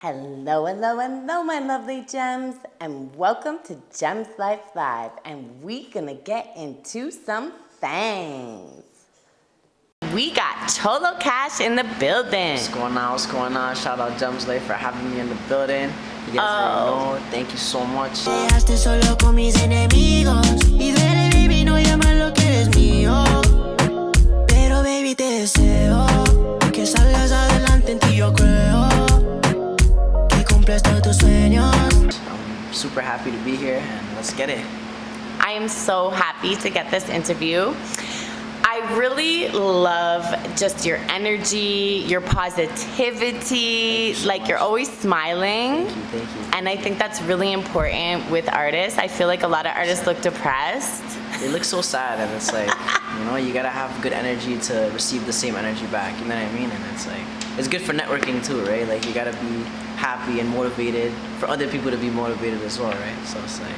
Hello, hello, hello, my lovely gems, and welcome to Gemslife Live, and we gonna get into some things. We got Cholocash in the building. What's going on? What's going on? Shout out Gemslife for having me in the building. You guys already know. Thank you so much. Dejaste solo con mis enemigos y duele, baby, no llamas lo que eres mío. Pero baby, te deseo que salgas adelante, en ti yo creo que cumples todos tus sueños. I'm super happy to be here, and let's get it. I am so happy to get this interview. I really love just your energy, your positivity, like you're always smiling. Thank you. And I think that's really important with artists. I feel like a lot of artists look depressed. They look so sad, and it's like, you gotta have good energy to receive the same energy back, you know what I mean? And it's like, it's good for networking too, right? Like, you gotta be happy and motivated for other people to be motivated as well, right? So it's like,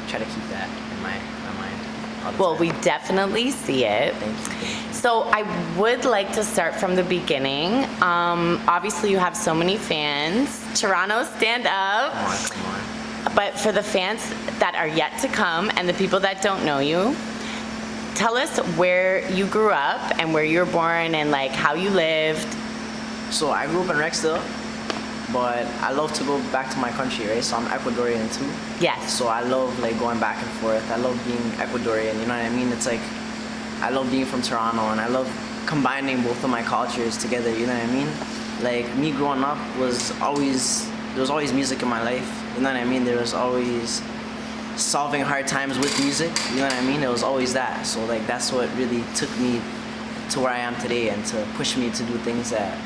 try to keep that in my mind. Well, we definitely see it. Thank you. So I would like to start from the beginning. Obviously, you have so many fans. Toronto, stand up. Come on. But for the fans that are yet to come and the people that don't know you, tell us where you grew up and where you were born and like how you lived. So I grew up in Rexdale, but I love to go back to my country, right? So I'm Ecuadorian too. Yes. So I love like going back and forth. I love being Ecuadorian, you know what I mean? It's like, I love being from Toronto, and I love combining both of my cultures together, you know what I mean? Like, me growing up there was always music in my life, you know what I mean? There was always solving hard times with music, you know what I mean? It was always that. So like, that's what really took me to where I am today, and to push me to do things that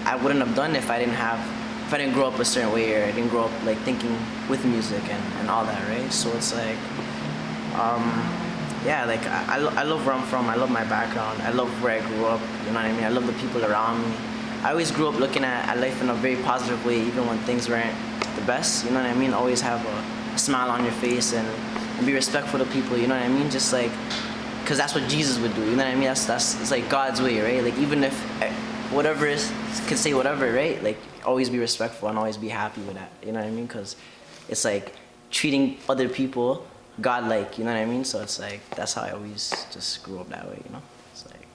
I wouldn't have done if I didn't grow up a certain way, or I didn't grow up like thinking with music and all that, right? So it's like, like I love where I'm from. I love my background. I love where I grew up, you know what I mean? I love the people around me. I always grew up looking at life in a very positive way, even when things weren't the best, you know what I mean? Always have a smile on your face, and be respectful to people, you know what I mean? Just like, because that's what Jesus would do, you know what I mean? That's it's like God's way, right? Like, even if whatever is, could say whatever, right? Like, always be respectful and always be happy with that, you know what I mean? Because it's like treating other people God-like, you know what I mean? So it's like, that's how I always just grew up that way, you know? It's like,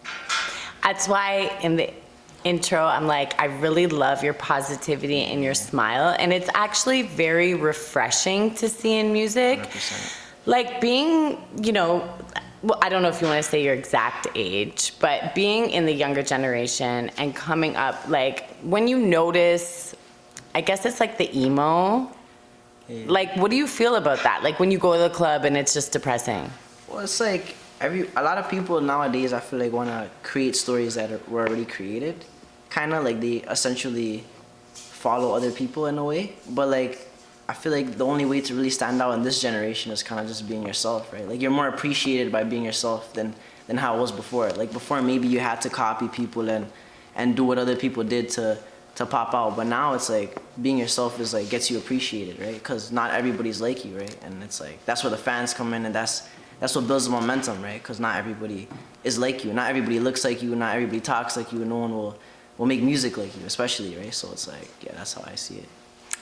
That's why in the intro, I'm like, I really love your positivity and your smile. And it's actually very refreshing to see in music. 100%. Like being, well, I don't know if you want to say your exact age, but being in the younger generation and coming up, like when you notice, I guess it's like the emo, like what do you feel about that? Like when you go to the club and it's just depressing? Well, it's like, a lot of people nowadays, I feel like, want to create stories that were already created. Kind of like they essentially follow other people in a way. But like, I feel like the only way to really stand out in this generation is kind of just being yourself, right? Like, you're more appreciated by being yourself than how it was before. Like, before maybe you had to copy people and do what other people did to pop out. But now it's like, being yourself is like, gets you appreciated, right? Because not everybody's like you, right? And it's like, that's where the fans come in, and that's what builds the momentum, right? Because not everybody is like you. Not everybody looks like you. Not everybody talks like you. No one will make music like you, especially, right? So it's like, yeah, that's how I see it.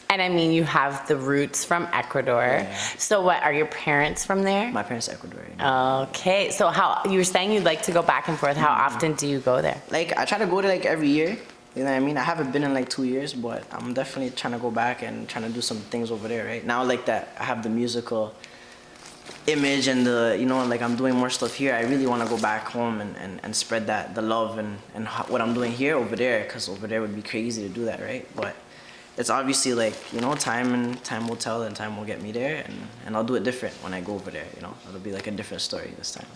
And I mean, you have the roots from Ecuador. Yeah. So what, are your parents from there? My parents are Ecuadorian. Okay, so you were saying you'd like to go back and forth. How often do you go there? Like, I try to go there like every year. You know what I mean? I haven't been in like 2 years, but I'm definitely trying to go back and trying to do some things over there, right? Now, like that, I have the musical image and like I'm doing more stuff here. I really want to go back home and spread the love and what I'm doing here over there, because over there would be crazy to do that, right? But it's obviously like, time will tell, and time will get me there, and I'll do it different when I go over there, It'll be like a different story this time,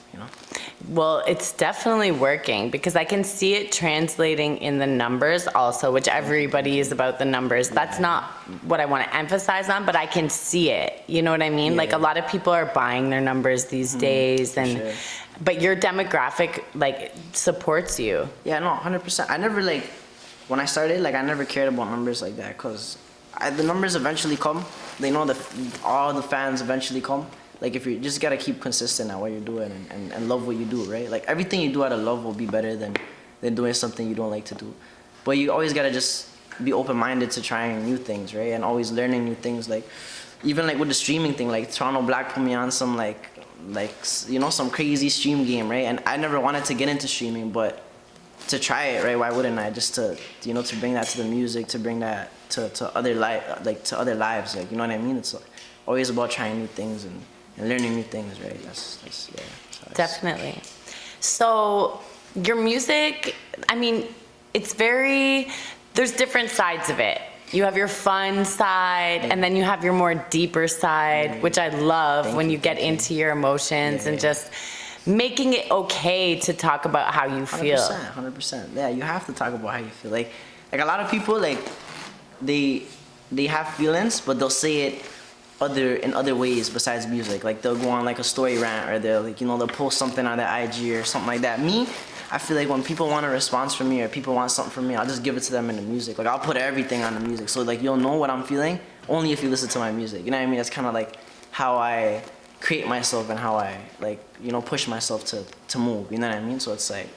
Well, it's definitely working, because I can see it translating in the numbers also, which everybody is about the numbers. That's not what I want to emphasize on, but I can see it. You know what I mean? Yeah. Like, a lot of people are buying their numbers these days, and sure. But your demographic like supports you. Yeah, no, 100%. I never when I started, I never cared about numbers like that, because the numbers eventually come. They know that all the fans eventually come. Like, if you just gotta keep consistent at what you're doing and love what you do, right? Like, everything you do out of love will be better than doing something you don't like to do. But you always gotta just be open-minded to trying new things, right? And always learning new things. Like even like with the streaming thing, like Toronto Black put me on some like you know, some crazy stream game, right? And I never wanted to get into streaming, but to try it, right? Why wouldn't I? Just to, you know, to bring that to the music, to bring that to other to other lives, like, you know what I mean? It's always about trying new things and learning new things, right? That's yeah. Definitely. So your music, I mean, there's different sides of it. You have your fun side, and then you have your more deeper side, which I love when you get into your emotions and just making it okay to talk about how you feel. 100%. Yeah, you have to talk about how you feel. Like a lot of people, like, they have feelings, but they'll say it in other ways besides music. Like they'll go on like a story rant, or they'll, like, you know, they'll post something on their IG or something like that. Me, I feel like when people want a response from me or people want something from me, I'll just give it to them in the music. Like I'll put everything on the music, so like you'll know what I'm feeling only if you listen to my music. You know what I mean? That's kind of like how I create myself and how I, like, you know, push myself to move. You know what I mean? So it's like,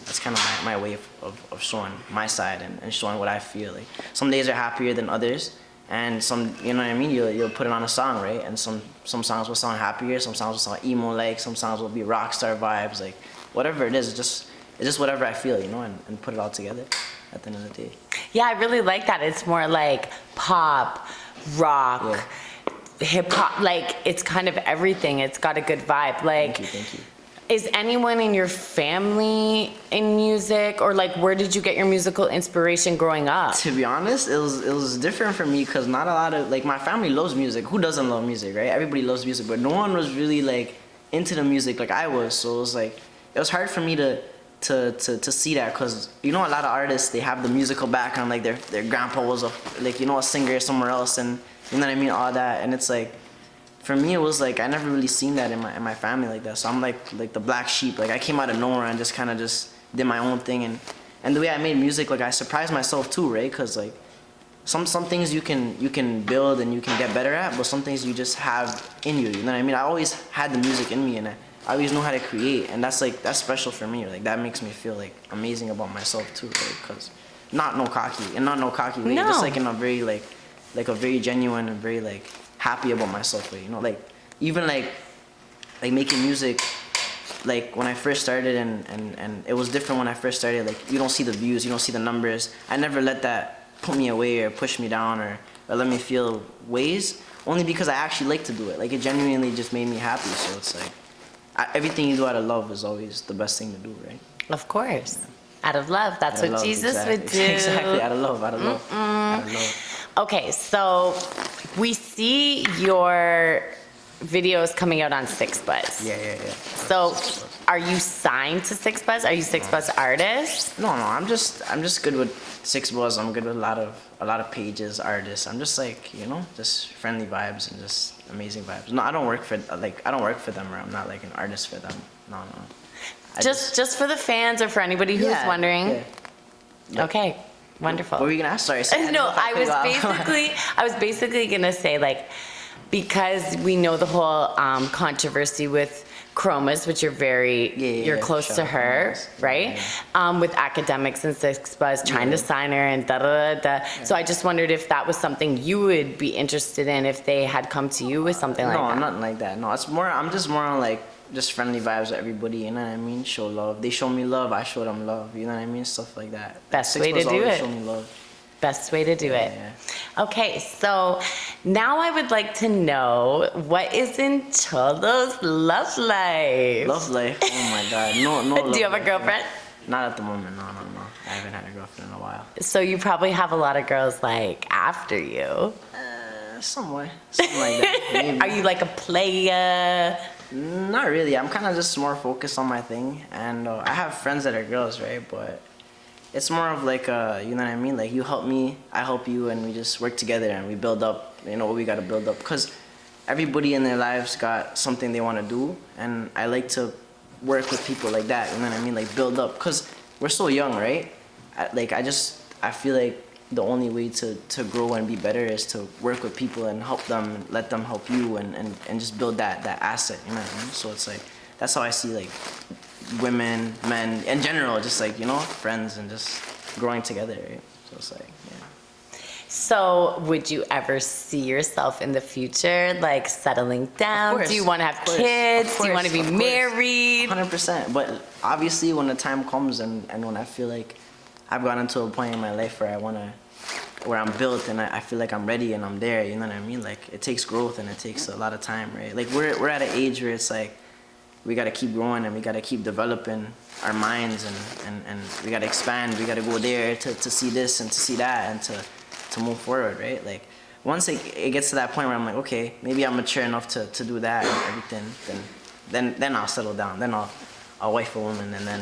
that's kind of my way of showing my side and showing what I feel. Like some days are happier than others, and some, you know what I mean, you'll put it on a song, right? And some songs will sound happier, some songs will sound emo, like some songs will be rock star vibes, like whatever it is. It's just whatever I feel, you know, and put it all together at the end of the day. Yeah, I really like that. It's more like pop, rock, hip hop, like it's kind of everything. It's got a good vibe. Like, Thank you. Is anyone in your family in music, or like where did you get your musical inspiration growing up? To be honest, it was different for me because not a lot of, like, my family loves music. Who doesn't love music, right? Everybody loves music, but no one was really like into the music like I was. So it was like, it was hard for me to see that, because, you know, a lot of artists, they have the musical background, like their grandpa was like, you know, a singer somewhere else, and you know what I mean, all that. And it's like, for me, it was like I never really seen that in my family like that. So I'm like the black sheep. Like I came out of nowhere and just kind of just did my own thing, and the way I made music, like I surprised myself too, right? Because like some things you can build and you can get better at, but some things you just have in you. You know what I mean? I always had the music in me, and I always know how to create, and that's special for me. Like that makes me feel like amazing about myself too, right? Because not no cocky way, No. just like in a very like a very genuine and very like happy about myself way, you know? Like even like making music, like when I first started, and it was different when I first started. Like you don't see the views, you don't see the numbers. I never let that put me away or push me down or let me feel ways, only because I actually like to do it. Like it genuinely just made me happy. So it's like everything you do out of love is always the best thing to do, right? Of course. Out of love. That's what Jesus would do. Exactly, out of love. Okay, so we see your videos coming out on Six Buzz. Yeah. So, are you signed to Six Buzz? Are you Six Buzz artist? No, I'm just good with Six Buzz. I'm good with a lot of pages, artists. I'm just like, you know, just friendly vibes and just amazing vibes. No, I don't work for them, or I'm not like an artist for them. No. Just for the fans or for anybody who's wondering. Yeah. Okay. Wonderful. What were you gonna ask? Sorry. No, I was basically gonna say, like, because we know the whole controversy with Chromas, which you're close to her, right? Yeah. With academics and Six Buzz trying to sign her and da. So I just wondered if that was something you would be interested in if they had come to you with something like that. No, nothing like that. No, I'm just more on like just friendly vibes with everybody, you know what I mean? Show love. They show me love, I show them love, you know what I mean? Stuff like that. Best way to do it. Show me love. Best way to do it. Yeah. Okay, so now I would like to know, what is in Cholo's love life? Love life? Oh my God. No. Do you have a girlfriend? Not at the moment, no. I haven't had a girlfriend in a while. So you probably have a lot of girls like after you. Somewhere. Something like that. Maybe. Are you like a player? Not really. I'm kind of just more focused on my thing, and I have friends that are girls, right? But it's more of like you know what I mean? Like you help me, I help you, and we just work together and we build up. You know what we got to build up, because everybody in their lives got something they want to do, and I like to work with people like that. You know what I mean? Like build up, because we're so young, right? I feel like the only way to grow and be better is to work with people and help them, and let them help you, and just build that asset, you know what I mean? So it's like, that's how I see like women, men, in general, just like, you know, friends and just growing together, right? So it's like, yeah. So would you ever see yourself in the future, like settling down? Of course, Do you want to have of course, kids? of Do you want to be course, of course. married? 100%. But obviously, when the time comes and when I feel like I've gotten to a point in my life where I'm built and I feel like I'm ready and I'm there, you know what I mean? Like, it takes growth and it takes a lot of time, right? Like, we're at an age where it's like, we got to keep growing and we got to keep developing our minds and we got to expand. We got to go there to see this and to see that and to move forward, right? Like, once it gets to that point where I'm like, okay, maybe I'm mature enough to do that and everything, then I'll settle down. Then I'll wife a woman and then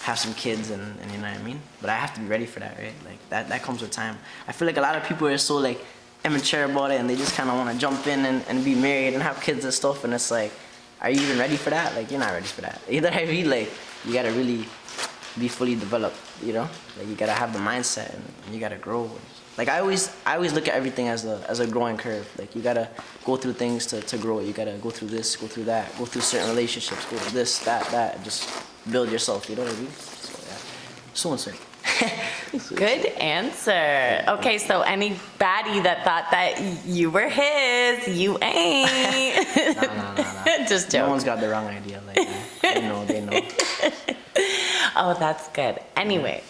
have some kids and you know what I mean? But I have to be ready for that, right? Like, that comes with time. I feel like a lot of people are so, like, immature about it and they just kind of want to jump in and be married and have kids and stuff, and it's like, are you even ready for that? Like, you're not ready for that. Either I mean, like, you gotta really be fully developed, you know? Like, you gotta have the mindset and you gotta grow. Like, I always look at everything as a growing curve. Like, you gotta go through things to grow. You gotta go through this, go through that, go through certain relationships, go through this, that, and just build yourself, you know what I mean? So, yeah. So and so. Good answer. Okay, so any baddie that thought that you were his, you ain't. Nah. Just joking. No one's got the wrong idea. Like, they know. Oh, that's good. Anyway,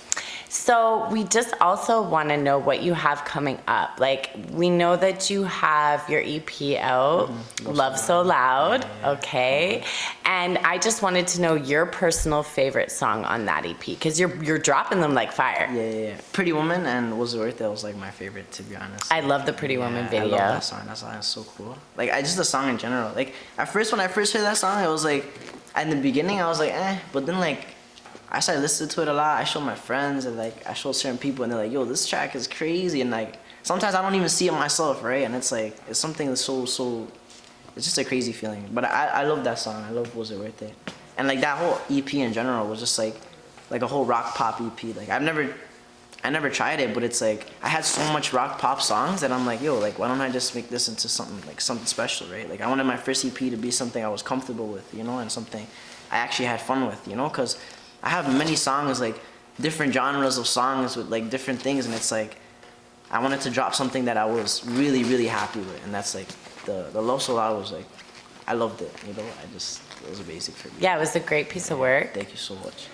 so we just also want to know what you have coming up. Like, we know that you have your EP out, Love So Loud, okay? And I just wanted to know your personal favorite song on that EP, because you're dropping them like fire. Yeah. Pretty Woman and Was It Worth It was like my favorite, to be honest. I love the Pretty Woman video. I love that song. That song is so cool. Like, just the song in general. Like, at first, when I first heard that song, it was like, in the beginning, I was like, but then, like, I started listening to it a lot. I showed my friends and, like, I showed certain people and they're like, yo, this track is crazy. And, like, sometimes I don't even see it myself, right? And it's like, it's something that's so, it's just a crazy feeling. But I love that song. I love Was It Worth It? And, like, that whole EP in general was just like a whole rock pop EP. Like, I never tried it, but it's like, I had so much rock pop songs that I'm like, yo, like, why don't I just make this into something special, right? Like, I wanted my first EP to be something I was comfortable with, you know, and something I actually had fun with, you know, because I have many songs, like, different genres of songs with, like, different things, and it's like, I wanted to drop something that I was really, really happy with, and that's, like, the Love So Loud was, like, I loved it, you know, it was a basic for me. Yeah, it was a great piece of work. Thank you so much.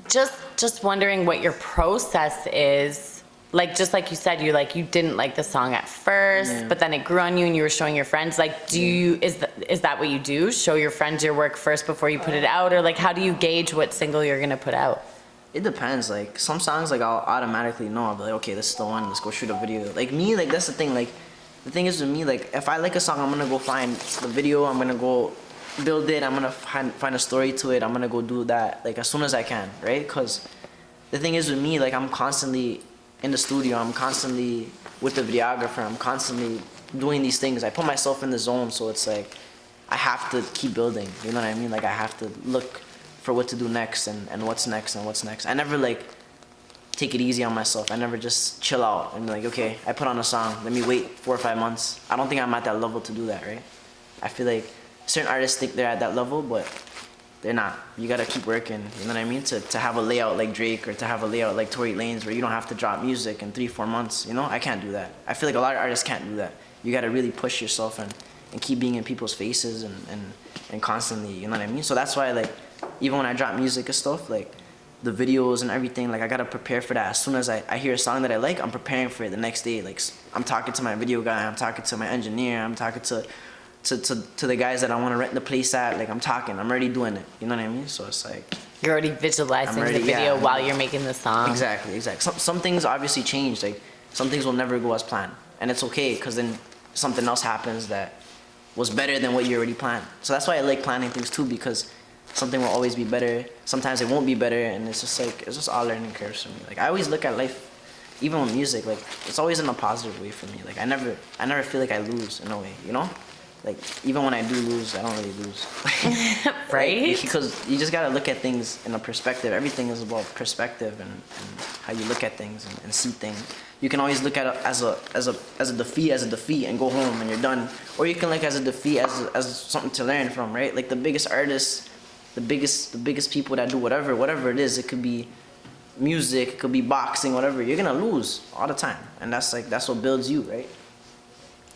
Just wondering what your process is. Like, just like you said, you didn't like the song at first, but then it grew on you and you were showing your friends. Like, is that what you do? Show your friends your work first before you put it out? Or, like, how do you gauge what single you're gonna put out? It depends. Like, some songs, like, I'll automatically know. I'll be like, okay, this is the one. Let's go shoot a video. Like, me, like, that's the thing. Like, the thing is with me, like, if I like a song, I'm gonna go find the video. I'm gonna go build it. I'm gonna find a story to it. I'm gonna go do that, like, as soon as I can, right? Because the thing is with me, like, I'm constantly in the studio. I'm constantly with the videographer. I'm constantly doing these things. I put myself in the zone, so it's like, I have to keep building. You know what I mean? Like, I have to look for what to do next and what's next and what's next. I never, like, take it easy on myself. I never just chill out and be like, okay, I put on a song, let me wait 4 or 5 months. I don't think I'm at that level to do that, right? I feel like certain artists think they're at that level, but they're not. You gotta keep working, you know what I mean? To have a layout like Drake or to have a layout like Tory Lanez where you don't have to drop music in 3-4 months, you know? I can't do that. I feel like a lot of artists can't do that. You gotta really push yourself and keep being in people's faces and constantly, you know what I mean? So that's why, like, even when I drop music and stuff, like, the videos and everything, like, I gotta prepare for that. As soon as I hear a song that I like, I'm preparing for it the next day. Like, I'm talking to my video guy, I'm talking to my engineer, I'm talking to the guys that I want to rent the place at. Like, I'm already doing it, you know what I mean? So it's like, You're already visualizing the video while you're making the song. Exactly. Some things obviously change. Like, some things will never go as planned, and it's okay, because then something else happens that was better than what you already planned. So that's why I like planning things too, because something will always be better. Sometimes it won't be better, and it's just all learning curves for me. Like, I always look at life, even with music, like, it's always in a positive way for me. Like, I never feel like I lose in a way, you know? Like, even when I do lose, I don't really lose. Right? Like, because you just gotta look at things in a perspective. Everything is about perspective and how you look at things and see things. You can always look at it as a defeat and go home and you're done. Or you can look as a defeat as something to learn from, right? Like, the biggest artists, the biggest people that do whatever it is, it could be music, it could be boxing, whatever. You're gonna lose all the time, and that's what builds you, right?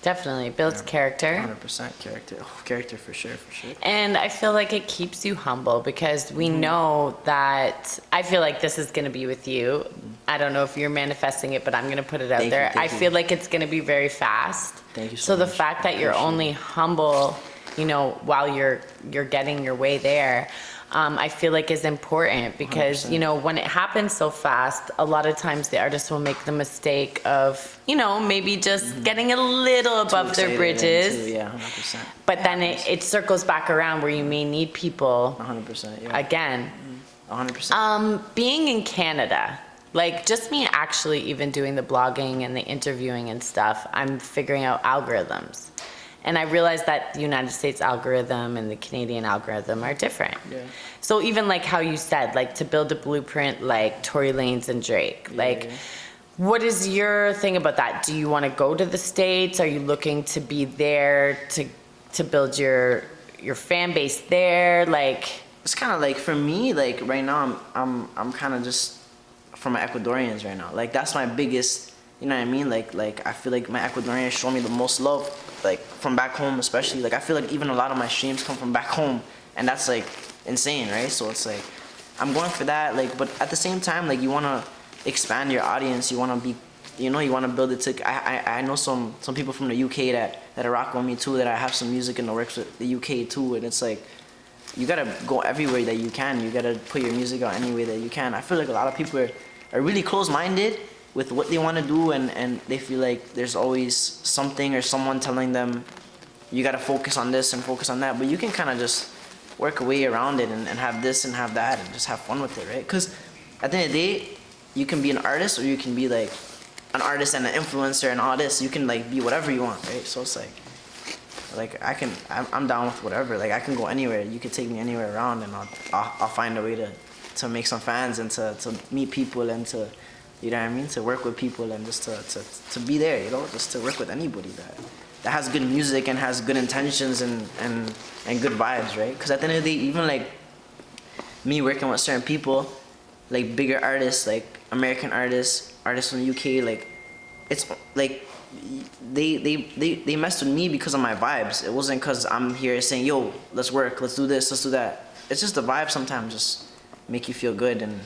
Definitely builds character. 100% character. Oh, character for sure. And I feel like it keeps you humble because we know that, I feel like this is going to be with you. I don't know if you're manifesting it, but I'm going to put it out there. I feel like it's going to be very fast. Thank you so so much. The fact that you're only humble, you know, while you're getting your way there, I feel like is important because, 100%. You know, when it happens so fast, a lot of times the artists will make the mistake of, you know, maybe just getting a little above their bridges. Yeah, 100%. But then it circles back around where you may need people 100%, yeah. again. 100%. Being in Canada, like just me actually even doing the blogging and the interviewing and stuff, I'm figuring out algorithms. And I realized that the United States algorithm and the Canadian algorithm are different. Yeah. So even like how you said, like to build a blueprint like Tory Lanez and Drake, what is your thing about that? Do you want to go to the States? Are you looking to be there to build your fan base there? Like, it's kind of like for me, like right now I'm kind of just from my Ecuadorians right now. Like that's my biggest, you know what I mean? Like I feel like my Ecuadorians show me the most love, like from back home especially. Like I feel like even a lot of my streams come from back home, and that's like insane, right? So it's like I'm going for that, like, but at the same time, like you want to expand your audience, you want to be, you know, you want to build it to, I know some people from the UK that are rocking with me too, that I have some music in the works with the UK too, and it's like you gotta go everywhere that you can, you gotta put your music out any way that you can. I feel like a lot of people are really close-minded with what they want to do, and they feel like there's always something or someone telling them you gotta focus on this and focus on that, but you can kind of just work a way around it and have this and have that and just have fun with it, right? Because at the end of the day, you can be an artist or you can be like an artist and an influencer and all this. You can like be whatever you want, right? So it's like I'm down with whatever. Like I can go anywhere. You can take me anywhere around, and I'll find a way to make some fans and to meet people and to, you know what I mean, to work with people and just to be there, you know, just to work with anybody that has good music and has good intentions and good vibes, right? Because at the end of the day, even like me working with certain people, like bigger artists, like American artists from the UK, like it's like they messed with me because of my vibes. It wasn't because I'm here saying, yo, let's work, let's do this, let's do that. It's just the vibe sometimes just make you feel good and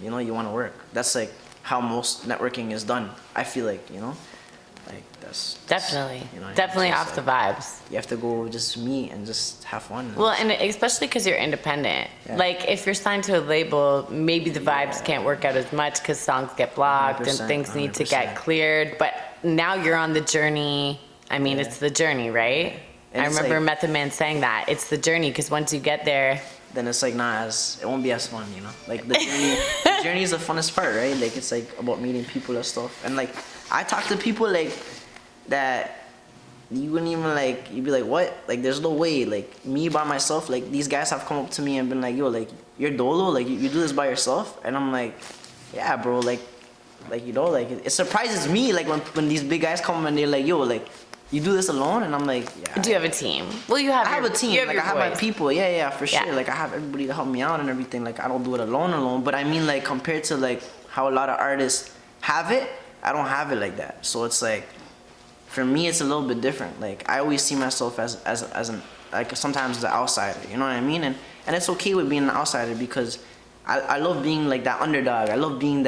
you know, you want to work. That's like how most networking is done, I feel like, you know? Like that's definitely, you know, definitely off the vibes. You have to go just meet and just have fun. Well, and especially because you're independent. Yeah. Like if you're signed to a label, maybe the vibes can't work out as much because songs get blocked and things need to get cleared. But now you're on the journey. I mean, it's the journey, right? And I remember like, Method Man saying that it's the journey, because once you get there, then it's like it won't be as fun, you know. Like the journey is the funnest part, right? Like it's like about meeting people and stuff. And like I talk to people like that you wouldn't even like, you'd be like, what? Like there's no way. Like me by myself, like these guys have come up to me and been like, yo, like you're dolo, like you do this by yourself? And I'm like, yeah, bro, like you know, like it surprises me like when these big guys come and they're like, yo, like you do this alone? And I'm like, yeah. Do you have a team? Well, I have a team. Like I have my people. Yeah, for sure. Like I have everybody to help me out and everything. Like I don't do it alone. But I mean, like compared to like how a lot of artists have it, I don't have it like that. So it's like, for me, it's a little bit different. Like I always see myself as an like sometimes as an outsider. You know what I mean? And it's okay with being an outsider because I love being like that underdog. I love being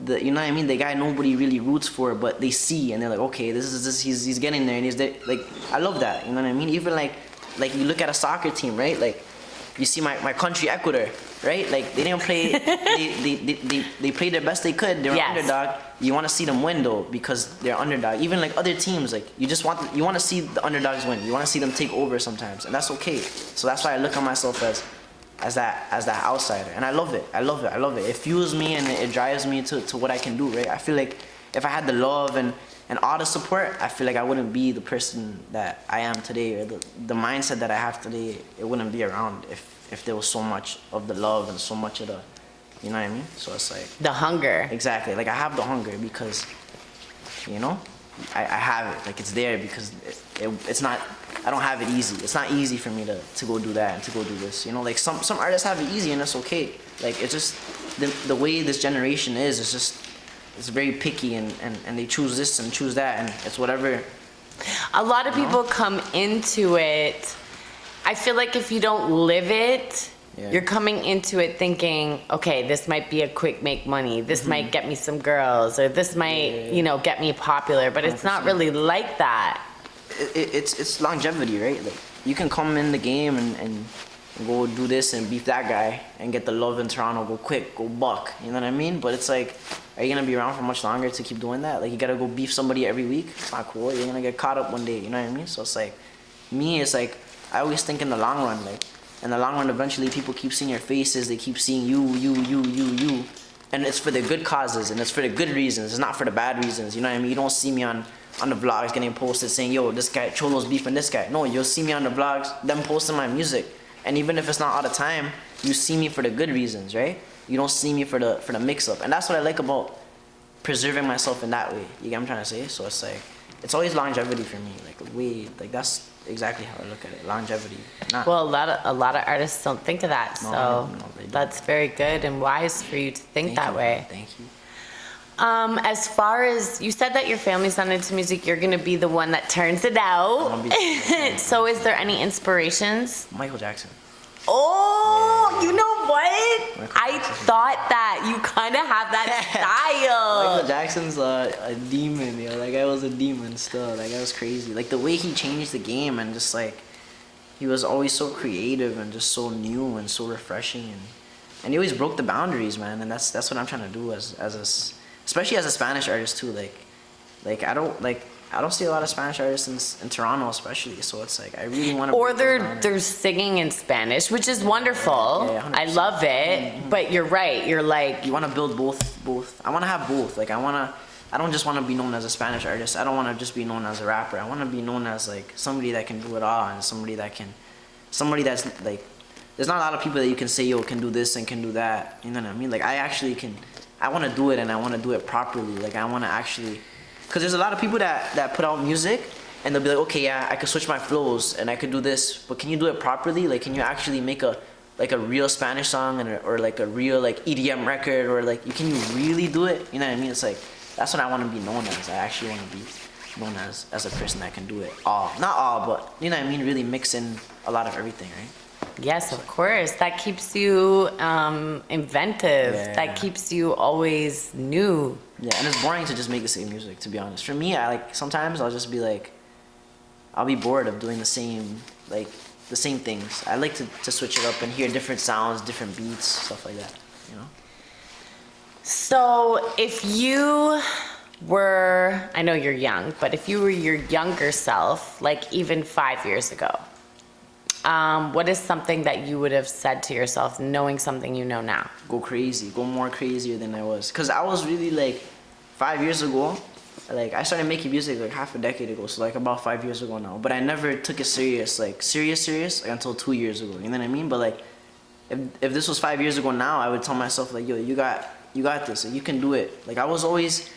you know what I mean, the guy nobody really roots for, but they see and they're like, okay, this he's getting there and he's there. Like I love that, you know what I mean? Even like you look at a soccer team, right? Like you see my country, Ecuador, right? Like they didn't play, they played their best they could. They're an underdog. You want to see them win though because they're underdog. Even like other teams, like you want to see the underdogs win. You want to see them take over sometimes, and that's okay. So that's why I look at myself as that outsider, and I love it. It fuels me and it drives me to what I can do, right? I feel like if I had the love and all the support, I feel like I wouldn't be the person that I am today, or the mindset that I have today. It wouldn't be around if there was so much of the love and so much of the, you know what I mean? So it's like the hunger. Exactly. Like I have the hunger because, you know, I have it. Like it's there because it's not. I don't have it easy. It's not easy for me to go do that and to go do this. You know, like some artists have it easy and that's okay. Like it's just the way this generation is, it's very picky, and they choose this and choose that, and it's whatever. A lot of people come into it. I feel like if you don't live it, you're coming into it thinking, okay, this might be a quick make money. This might get me some girls, or this might, you know, get me popular. But 100%. It's not really like that. It's longevity, right? Like, you can come in the game and go do this and beef that guy and get the love in Toronto, go quick, go buck, you know what I mean? But it's like, are you gonna be around for much longer to keep doing that? Like, you gotta go beef somebody every week? It's not cool. You're gonna get caught up one day, you know what I mean? So it's like, me, it's like, I always think in the long run, like, in the long run, eventually people keep seeing your faces, they keep seeing you. And it's for the good causes, and it's for the good reasons. It's not for the bad reasons, you know what I mean? You don't see me on the vlogs getting posted saying, yo, this guy, Cholo's beefing this guy. No, you'll see me on the vlogs, them posting my music. And even if it's not all the time, you see me for the good reasons, right? You don't see me for the mix-up. And that's what I like about preserving myself in that way. You get what I'm trying to say? So it's like, it's always longevity for me. Like that's exactly how I look at it. Longevity. Well, a lot of artists don't think of that. So that's very good and wise for you to think that way. Thank you. As far as, you said that your family's not into music, you're gonna be the one that turns it out. So is there any inspirations? Michael Jackson. Oh, you know what? I thought that you kind of have that style. Michael Jackson's a demon, yo. That guy was a demon still. That guy was crazy. Like, the way he changed the game, and just like, he was always so creative and just so new and so refreshing, and he always broke the boundaries, man. And that's what I'm trying to do especially as a Spanish artist too. Like I don't see a lot of Spanish artists in Toronto, especially. So it's like, I really want to. Or they're singing in Spanish, which is wonderful. Yeah, I love it. But you're right. You're like, you want to build both. I want to have both. Like, I don't just want to be known as a Spanish artist. I don't want to just be known as a rapper. I want to be known as like somebody that can do it all, and somebody that's like, there's not a lot of people that you can say, yo, can do this and can do that. You know what I mean? Like, I actually can. I want to do it, and I want to do it properly. Like, I want to actually, because there's a lot of people that put out music and they'll be like, okay, yeah, I could switch my flows and I could do this, but can you do it properly? Like, can you actually make a real Spanish song or like a real like EDM record, or like, can you really do it? You know what I mean? It's like, that's what I want to be known as. I actually want to be known as a person that can do it all. Not all, but you know what I mean? Really mix in a lot of everything, right? yes, of course. That keeps you inventive. Yeah. That keeps you always new. Yeah, and it's boring to just make the same music, to be honest. For me, sometimes I'll just be like, I'll be bored of doing the same things. I like to switch it up and hear different sounds, different beats, stuff like that, you know? So if you were, I know you're young, but if you were your younger self, like even 5 years ago, what is something that you would have said to yourself, knowing something you know now? Go crazy, go more crazier than I was. Cause I was really like, 5 years ago, like I started making music like half a decade ago, so like about 5 years ago now. But I never took it serious, like until 2 years ago. You know what I mean? But like, if this was 5 years ago now, I would tell myself like, yo, you got this, like, you can do it. Like, I was always,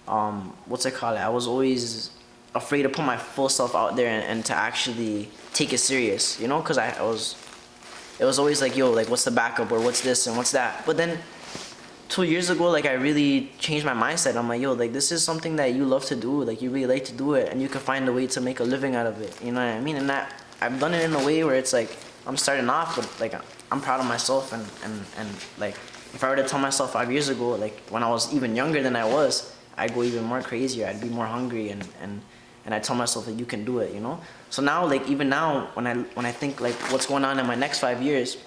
I was always afraid to put my full self out there and to actually take it serious, you know? Cause it was always like, yo, like, what's the backup, or what's this and what's that? But then 2 years ago, like, I really changed my mindset. I'm like, yo, like, this is something that you love to do, like, you really like to do it, and you can find a way to make a living out of it, you know what I mean? And that, I've done it in a way where it's like, I'm starting off, but like, I'm proud of myself, and like, if I were to tell myself 5 years ago, like, when I was even younger than I was, I'd go even more crazier, I'd be more hungry, and I tell myself that you can do it, you know? So now, like, even now, when I think, like, what's going on in my next 5 years,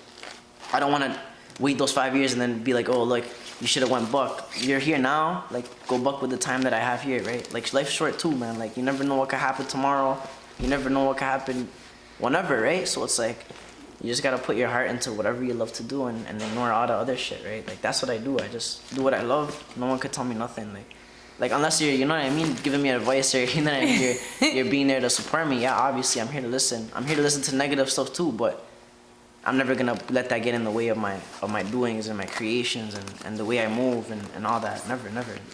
I don't want to wait those 5 years and then be like, oh, look, you should have went buck. You're here now, like, go buck with the time that I have here, right? Like, life's short too, man. Like, you never know what could happen tomorrow. You never know what could happen whenever, right? So it's like, you just gotta put your heart into whatever you love to do and ignore all the other shit, right? Like, that's what I do. I just do what I love. No one could tell me nothing. Like unless you're, you know what I mean, giving me advice, or you know what I mean, you're being there to support me. Yeah, obviously I'm here to listen. I'm here to listen to negative stuff too, but I'm never gonna let that get in the way of my doings and my creations and the way I move and all that.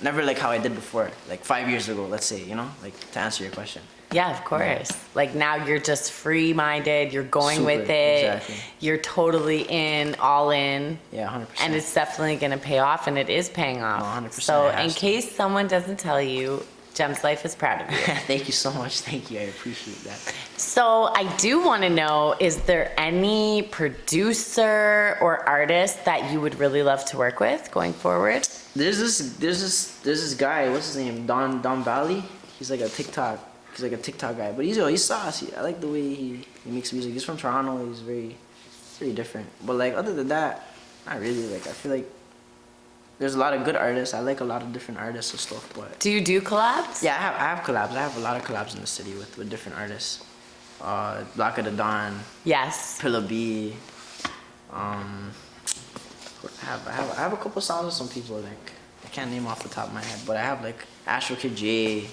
Never like how I did before, like 5 years ago, let's say, you know, like to answer your question. Yeah, of course. Like now you're just free-minded, you're going Super, with it, exactly. you're totally in, all in. Yeah, 100%. And it's definitely gonna pay off, and it is paying off. No, 100% So it has in to. case someone doesn't tell you, Gemslife is proud of you. Thank you so much. Thank you. I appreciate that. So I do want to know, is there any producer or artist that you would really love to work with going forward? There's this guy. What's his name? Don Valley. He's like a TikTok guy, but he's saucy. I like the way he makes music. He's from Toronto. He's very different. But like other than that, not really. Like I feel like there's a lot of good artists. I like a lot of different artists and stuff. But Do you do collabs? yeah, I have collabs. I have a lot of collabs in the city with different artists. Black of the Dawn, Yes. Pillar B. I have a couple songs with some people. Like I can't name off the top of my head, but I have like Astro Kid J.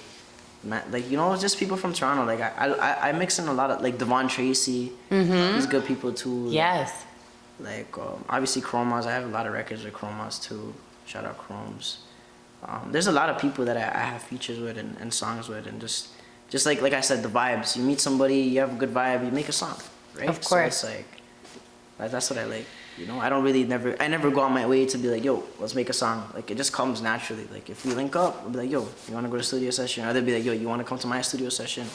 Like, you know, just people from Toronto. Like I mix in a lot of like Devon Tracy. He's good people too. Yes. Like obviously Chromas. I have a lot of records with Chromas too. Shout out Chromes. There's a lot of people that I have features with and songs with, and just like I said, the vibes. You meet somebody, you have a good vibe, you make a song, right? Of course. So it's like that's what I like. You know, I never go on my way to be like, yo, let's make a song. Like it just comes naturally. Like if we link up, I'll be like, yo, you wanna go to studio session? Or they'll be like, yo, you wanna come to my studio session?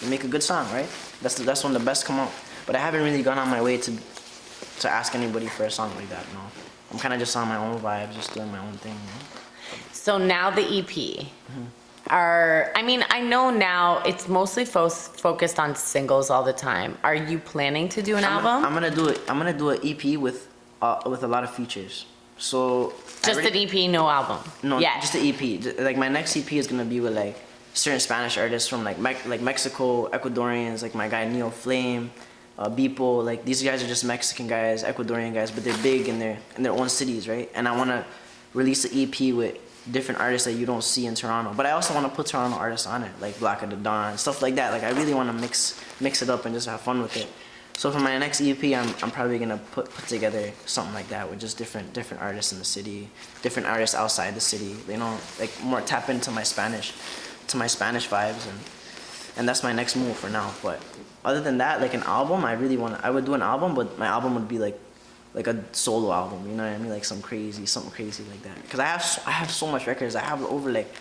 You make a good song, right? That's when the best come out. But I haven't really gone on my way to ask anybody for a song like that. No, I'm kind of just on my own vibes, just doing my own thing. You know? So now the EP. I know now it's mostly focused on singles all the time. Are you planning to do an album? I'm gonna do an EP with a lot of features. So Just an EP, no album. No, Yet. just the EP. Like my next EP is gonna be with like certain Spanish artists from like Mexico, Ecuadorians, like my guy Neo Flame, Beeple. Like these guys are just Mexican guys, Ecuadorian guys, but they're big in their own cities, right? And I wanna release an EP with different artists that you don't see in Toronto. But I also want to put Toronto artists on it, like Black of the Dawn, stuff like that. Like I really want to mix it up and just have fun with it. So for my next EP, I'm probably gonna put together something like that with just different artists in the city, different artists outside the city. You know, like more tap into my Spanish vibes, and that's my next move for now. But other than that, like an album, I would do an album, but my album would be like a solo album, you know what I mean? Like something crazy like that. Cause I have so much records. I have over like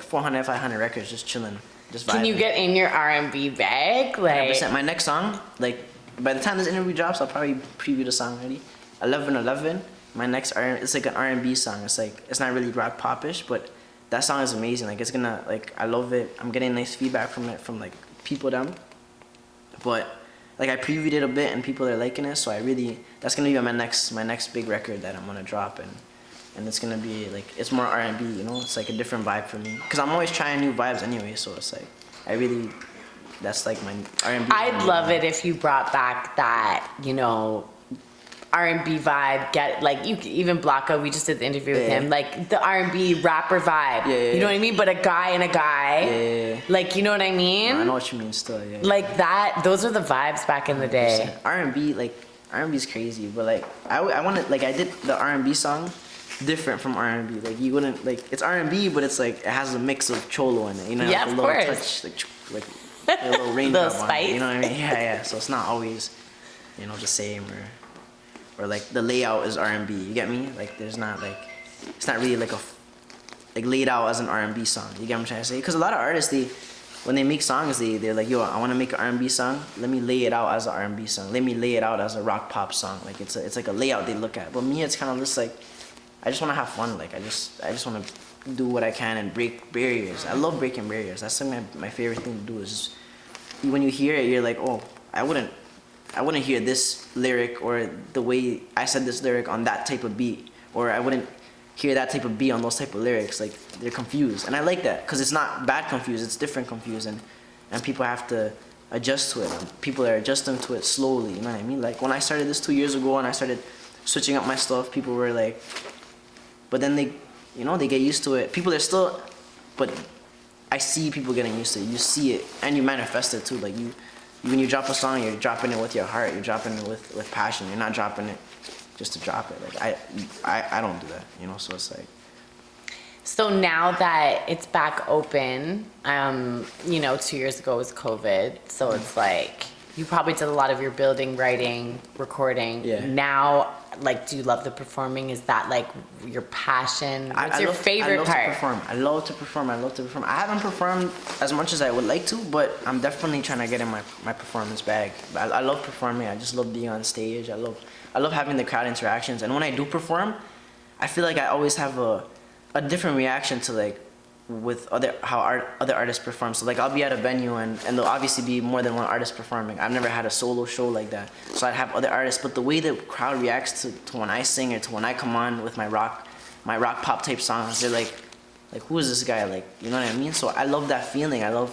400, 500 records just chilling, just vibing. Can you get in your R&B bag? Like 100%. My next song, like by the time this interview drops, I'll probably preview the song already. 1111. My next it's like an R&B song. It's not really rock popish, but that song is amazing. Like it's gonna I love it. I'm getting nice feedback from it from like people them. But like I previewed it a bit and people are liking it, so that's gonna be my next big record that I'm gonna drop, and it's gonna be like it's more R&B, you know. It's like a different vibe for me, cause I'm always trying new vibes anyway. So it's like that's like my R&B. I'd love it if you brought back that, you know, R&B vibe. Get like you even Blanca. We just did the interview with him. Like the R&B rapper vibe. Yeah. You know what I mean? But a guy and a guy. Yeah. Like you know what I mean? I know what you mean. Still, yeah. Like that. Those are the vibes back in the day. R&B, like R&B is crazy, but like I want to like I did the R&B song different from R&B. Like you wouldn't like it's R&B, but it's like it has a mix of cholo in it. You know, Yeah, like a of little course. touch, like a little raindrop on spice. it. You know what I mean? Yeah. So it's not always, you know, the same or like the layout is R&B. You get me? Like there's not like it's not really like laid out as an R&B song. You get what I'm trying to say? Because a lot of artists when they make songs they're like, yo, I want to make an R&B song. Let me lay it out as an R&B song. Let me lay it out as a rock pop song. Like it's like a layout they look at. But me, it's kind of just like I just want to have fun. Like I just want to do what I can and break barriers. I love breaking barriers. That's something my favorite thing to do is just, when you hear it, you're like, oh, I wouldn't hear this lyric or the way I said this lyric on that type of beat, or I wouldn't hear that type of beat on those type of lyrics. Like they're confused, and I like that because it's not bad confused, it's different confused, and people have to adjust to it. People are adjusting to it slowly. You know what I mean? Like when I started this 2 years ago and I started switching up my stuff, people were like, but then they get used to it. People are still, but I see people getting used to it. You see it and you manifest it too. Like when you drop a song, you're dropping it with your heart. You're dropping it with passion. You're not dropping it just to drop it. Like I don't do that, you know. So it's like. So now that it's back open, 2 years ago was COVID, so it's like you probably did a lot of your building, writing, recording. Yeah. Now, like, do you love the performing? Is that like your passion? What's your favorite part? I love to perform. I haven't performed as much as I would like to, but I'm definitely trying to get in my performance bag. I love performing. I just love being on stage. I love having the crowd interactions. And when I do perform, I feel like I always have a different reaction to like with other artists perform. So like I'll be at a venue and there'll obviously be more than one artist performing. I've never had a solo show like that. So I'd have other artists, but the way the crowd reacts to when I sing or to when I come on with my rock pop type songs, they're like who is this guy? Like, you know what I mean? So I love that feeling. I love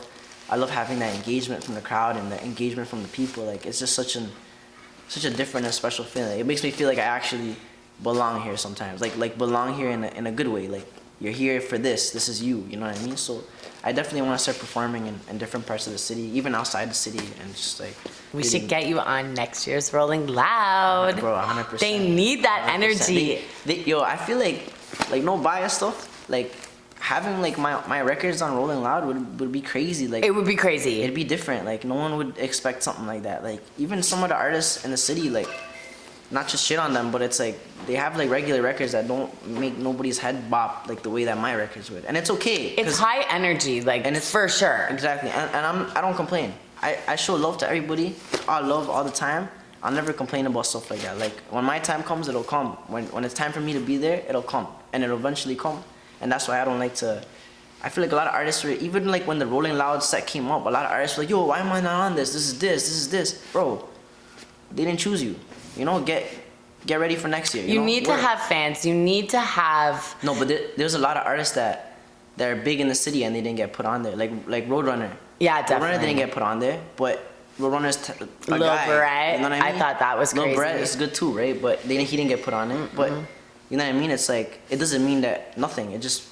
having that engagement from the crowd and the engagement from the people. Like it's just such a different and special feeling. It makes me feel like I actually belong here sometimes. Like belong here in a good way. Like you're here for this is you know what I mean? So I definitely want to start performing in different parts of the city, even outside the city, and just like we should get you on next year's Rolling Loud. Bro, 100%. They need that 100%. energy. Yo, I feel like no bias stuff, like having like my records on Rolling Loud would be crazy. Like it would be crazy. It'd be different. Like no one would expect something like that. Like even some of the artists in the city, like not just shit on them, but it's like they have like regular records that don't make nobody's head bop like the way that my records would, and it's okay. It's high energy, like, and it's for sure. Exactly, and I don't complain. I show love to everybody. I love all the time. I'll never complain about stuff like that. Like when my time comes, it'll come. When it's time for me to be there, it'll come, and it'll eventually come. And that's why I don't like to. I feel like a lot of artists were, even like when the Rolling Loud set came up, a lot of artists were like, yo, why am I not on this? This is this. Bro, they didn't choose you. You know, get ready for next year. You need to have fans. You need to have. No, but there's a lot of artists that are big in the city and they didn't get put on there. Like Roadrunner. Yeah, definitely. Roadrunner didn't get put on there, but Roadrunner's a Lil guy. Barrett. You know what I mean? I thought that was crazy. Lil Barrett is good too, right? But he didn't get put on it. But you know what I mean? It's like it doesn't mean that nothing. It just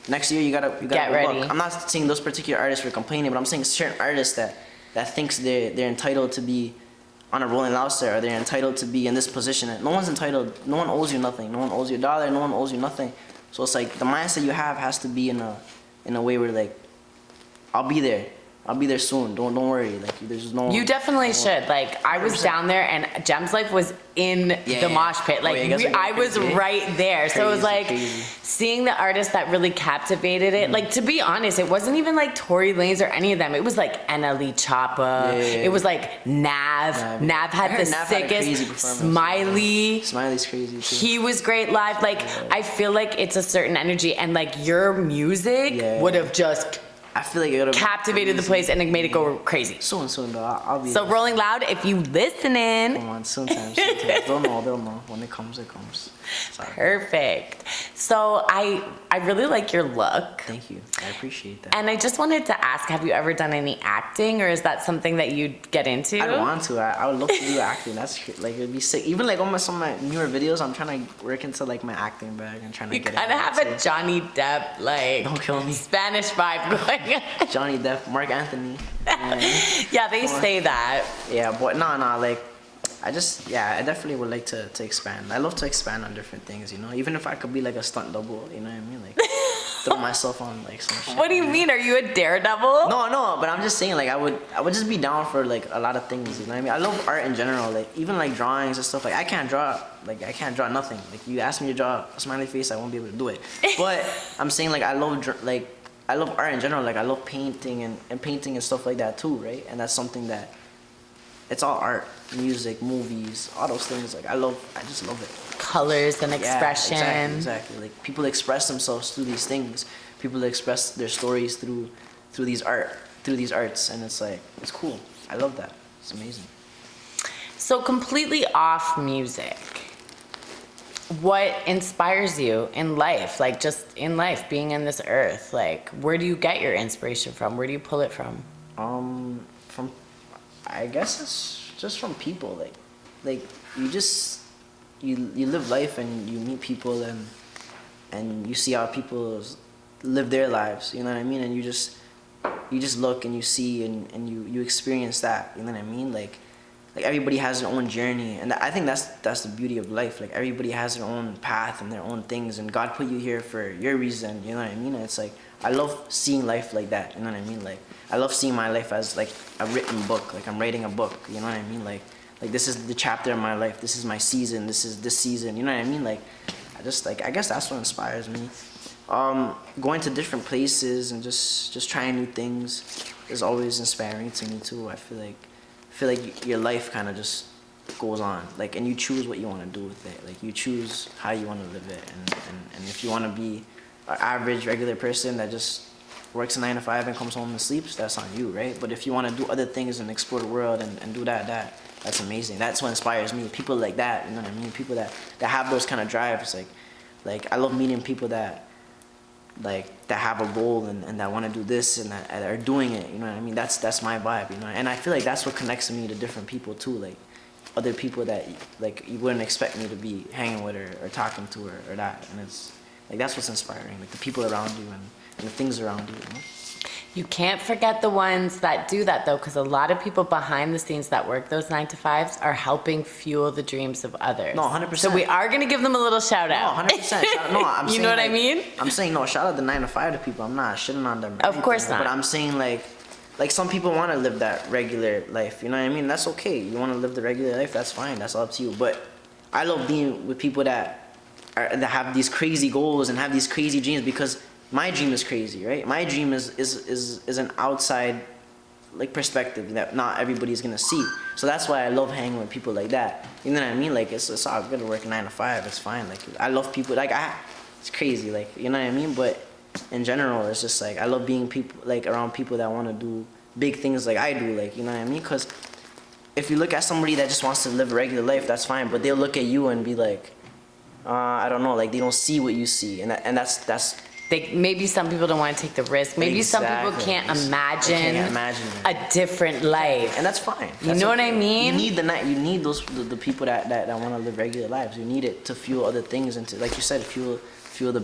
next year you gotta get ready. I'm not saying those particular artists were complaining, but I'm saying certain artists that thinks they're entitled to be on a Rolling Loud set, or they're entitled to be in this position. No one's entitled. No one owes you nothing. No one owes you a dollar. No one owes you nothing. So it's like the mindset you have has to be in a way where like I'll be there. I'll be there soon. Don't worry. Like there's no. You definitely should. Like I was down there and Gemslife was in the mosh pit. Like I was right there. So it was like seeing the artists that really captivated it. Like to be honest, it wasn't even like Tory Lanez or any of them. It was like NLE Choppa. It was like Nav. Nav had the sickest. Smiley. Smiley's crazy too. He was great live. Like I feel like it's a certain energy, and like your music would have just. I feel like it captivated the place and it made it go crazy. Soon, though. I'll be. So there. Rolling Loud, if you listening. Come on, sometimes. They'll know. When it comes, it comes. Sorry. Perfect. So I really like your look. Thank you. I appreciate that. And I just wanted to ask, have you ever done any acting, or is that something that you'd get into? I want to. I would love to do acting. That's like it'd be sick. Even like on some of my newer videos, I'm trying to work into like my acting bag and trying to get. You kind of have a Johnny Depp like. Don't kill me. Spanish vibe going. Johnny Depp, Mark Anthony. Yeah, they say that. Yeah, but no, like. I definitely would like to expand. I love to expand on different things, you know. Even if I could be like a stunt double, you know what I mean? Like throw myself on like some shit. What do you mean? Are you a daredevil? No, but I'm just saying like I would just be down for like a lot of things, you know what I mean? I love art in general, like even like drawings and stuff. Like I can't draw nothing. Like you ask me to draw a smiley face, I won't be able to do it. But I'm saying like I love art in general. Like I love painting and painting and stuff like that too, right? And that's something that it's all art, music, movies, all those things. Like I just love it. Colors and expression. Yeah, exactly. Like people express themselves through these things. People express their stories through these arts, and it's like it's cool. I love that. It's amazing. So completely off music, what inspires you in life? Like just in life, being in this earth. Like where do you get your inspiration from? Where do you pull it from? I guess it's just from people, like you live life and you meet people and you see how people live their lives, you know what I mean? And you just you just look and you see and you experience that. You know what I mean? Like everybody has their own journey, and I think that's the beauty of life. Like everybody has their own path and their own things, and God put you here for your reason. You know what I mean? And it's like I love seeing life like that. You know what I mean? Like I love seeing my life as like a written book. Like I'm writing a book. You know what I mean? Like this is the chapter of my life. This is my season. This is this season. You know what I mean? Like I guess that's what inspires me. Going to different places and just trying new things is always inspiring to me too. I feel like your life kind of just goes on, like, and you choose what you want to do with it. Like you choose how you want to live it, and if you want to be an average regular person that just works a 9 to 5 and comes home and sleeps, that's on you, right? But if you want to do other things and explore the world and do that's amazing. That's what inspires me. People like that, you know what I mean? People that have those kind of drives. Like I love meeting people that have a goal and that want to do this and that are doing it. You know what I mean? That's my vibe. You know, and I feel like that's what connects me to different people too. Like other people that like you wouldn't expect me to be hanging with or talking to or that. And it's like that's what's inspiring. Like the people around you and the things around you. You know? You can't forget the ones that do that though, because a lot of people behind the scenes that work those 9 to 5s are helping fuel the dreams of others. No, 100%. So we are going to give them a little shout out. No, 100%. No, I'm you saying, know what like, I mean? I'm saying no. Shout out the 9 to 5 to people. I'm not shitting on them. Of course not. But I'm saying like some people want to live that regular life. You know what I mean? That's okay. You want to live the regular life. That's fine. That's all up to you. But I love being with people that have these crazy goals and have these crazy dreams, because my dream is crazy, right? My dream is an outside like perspective that not everybody's gonna see. So that's why I love hanging with people like that. You know what I mean? Like it's all good to work 9 to 5. It's fine. Like I love people. Like it's crazy. Like you know what I mean? But in general, it's just like I love being people like around people that want to do big things like I do. Like you know what I mean? Because if you look at somebody that just wants to live a regular life, that's fine. But they'll look at you and be like, I don't know. Like they don't see what you see, and that's. Maybe some people don't want to take the risk. Maybe some people can't imagine a different life. And that's fine. You know what I mean? You need the people that want to live regular lives. You need it to fuel other things and to, like you said, fuel the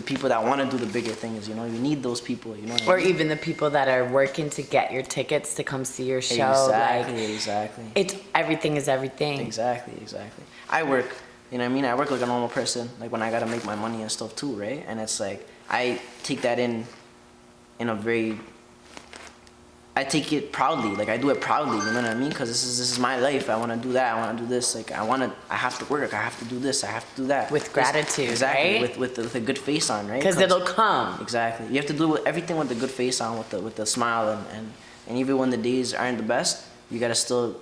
people that want to do the bigger things. You know, you need those people. You know what I mean? Even the people that are working to get your tickets to come see your show. Exactly. It's everything is everything. Exactly. I work. You know what I mean? I work like a normal person, like when I gotta make my money and stuff too, right? And it's like, I take that in a very, I take it proudly, like I do it proudly, you know what I mean? Because this is my life. I wanna do that, I wanna do this, like I have to work, I have to do this, I have to do that. With gratitude, exactly, right? With a good face on, right? Because it'll come. Exactly. You have to do everything with the good face on, with the smile, and even when the days aren't the best, you gotta still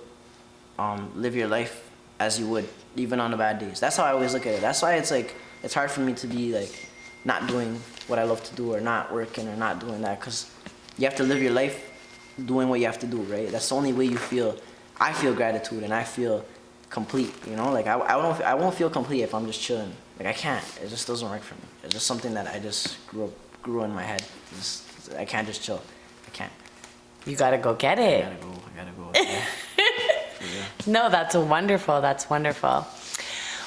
live your life as you would, even on the bad days. That's how I always look at it. That's why it's like, it's hard for me to be like not doing what I love to do or not working or not doing that, because you have to live your life doing what you have to do, right? That's the only way I feel gratitude and I feel complete, you know? Like I won't feel complete if I'm just chilling. Like I can't. It just doesn't work for me. It's just something that I just grew in my head. I can't just chill. I can't. You gotta go get it. I gotta go. Yeah. Yeah. No, that's wonderful. That's wonderful.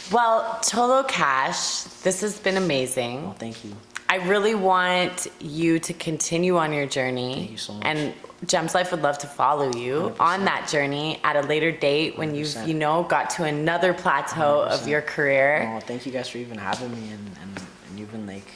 Well, Cholocash, this has been amazing. Oh, thank you. I really want you to continue on your journey. Thank you so much. And Gemslife would love to follow you 100%. On that journey at a later date when 100%. You've, got to another plateau 100%. Of your career. Oh, thank you guys for even having me and even like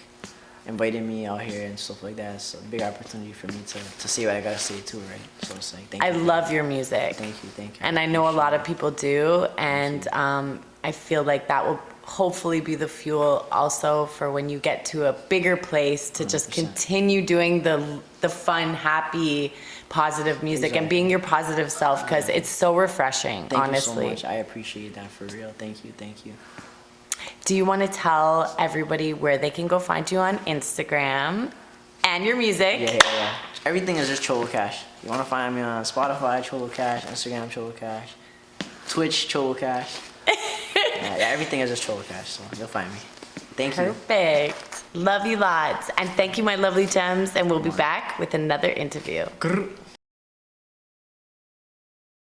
inviting me out here and stuff like that. It's a big opportunity for me to say what I gotta say too, right? So it's like, thank you. I love your music. Thank you. And I know a lot of people do, and I feel like that will hopefully be the fuel also for when you get to a bigger place to 100%. Just continue doing the fun, happy, positive music. Exactly. And being your positive self, because it's so refreshing, honestly. Thank you so much. I appreciate that, for real. Thank you. Do you want to tell everybody where they can go find you on Instagram and your music? Yeah. Everything is just Cholocash. You want to find me on Spotify, Cholocash, Instagram, Cholocash, Twitch, Cholocash. Yeah, everything is just Cholocash, so you'll find me. Thank you. Perfect. Love you lots. And thank you, my lovely gems. And we'll be back with another interview.